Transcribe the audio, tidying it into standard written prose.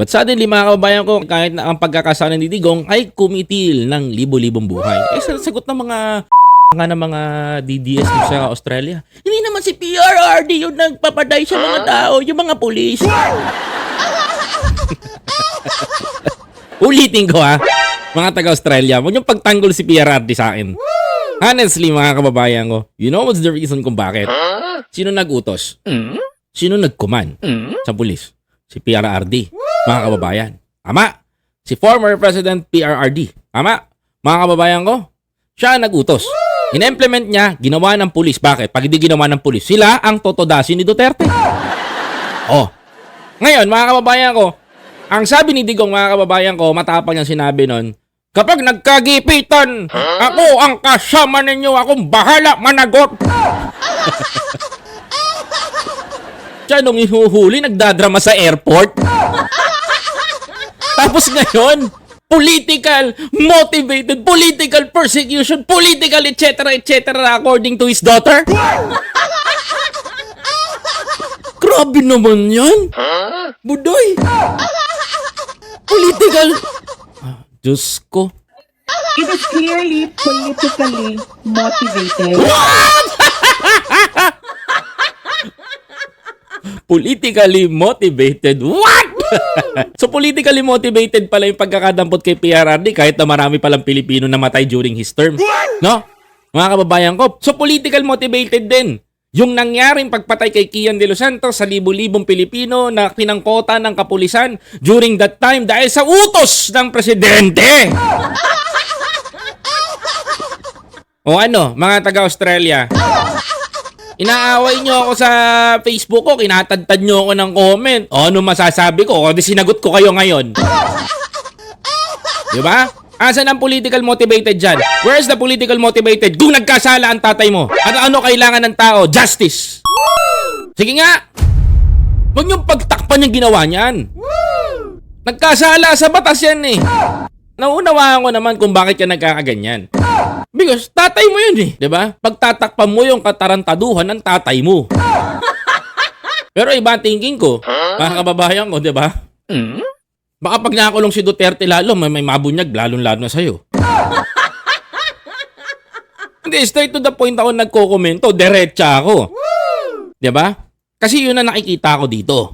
But suddenly mga kababayan ko, kahit na ang pagkakasala ni Digong ay kumitil ng libo-libong buhay. Sagot ng mga ng mga DDS sa Australia. Hindi naman si PRRD yung nagpapaday sa mga tao, yung mga pulis. Ulitin ko mga taga-Australia, huwag niyong pagtanggol si PRRD sa akin. Honestly mga kababayan ko, you know what's the reason kung bakit? Sino nag-utos? Sino nag-command sa pulis? Si PRRD, mga kababayan. Tama. Si former President PRRD. Tama. Mga kababayan ko, siya nag-utos. In-implement niya, ginawa ng pulis. Bakit? Pag hindi ginawa ng pulis, sila ang totodasin ni Duterte. Ngayon, mga kababayan ko, ang sabi ni Digong, mga kababayan ko, matapang niyang sinabi nun, kapag nagkagipitan, ako ang kasama ninyo, akong bahala managot. Siya nung ihuhuli, nagdadrama sa airport. Tapos ngayon, political motivated, political persecution, political etc. according to his daughter. Grabe naman yan. Budoy. Political. Diyos ko. It is clearly politically motivated. Politically motivated? What? So politically motivated pala yung pagkakadampot kay PRRD kahit na marami palang Pilipino namatay during his term. No? Mga kababayan ko. So political motivated din. Yung nangyaring pagpatay kay Kian De Los Santos sa libu-libong Pilipino na pinangkota ng kapulisan during that time dahil sa utos ng presidente. O ano, mga taga-Australia, inaaway nyo ako sa Facebook ko, kinatadtad nyo ako ng comment. O ano masasabi ko? O di sinagot ko kayo ngayon. Diba? Asan ang political motivated dyan? Where's the political motivated? Kung nagkasala ang tatay mo, ano kailangan ng tao? Justice. Sige nga. Huwag niyong pagtakpan yung ginawa niyan. Nagkasala sa batas yan eh. Naunawaan ko naman kung bakit ka nagkakaganyan. Because tatay mo yun eh. Diba? Pagtatakpan mo yung katarantaduhan ng tatay mo. Pero iba thinking ko, mga kababayan ko, diba? Baka pag nakakulong si Duterte lalo, may mabunyag, lalong-lalo na sa'yo. Hindi, straight to the point ako nagko-komento, diretsa ako. Diba? Kasi yun na nakikita ko dito.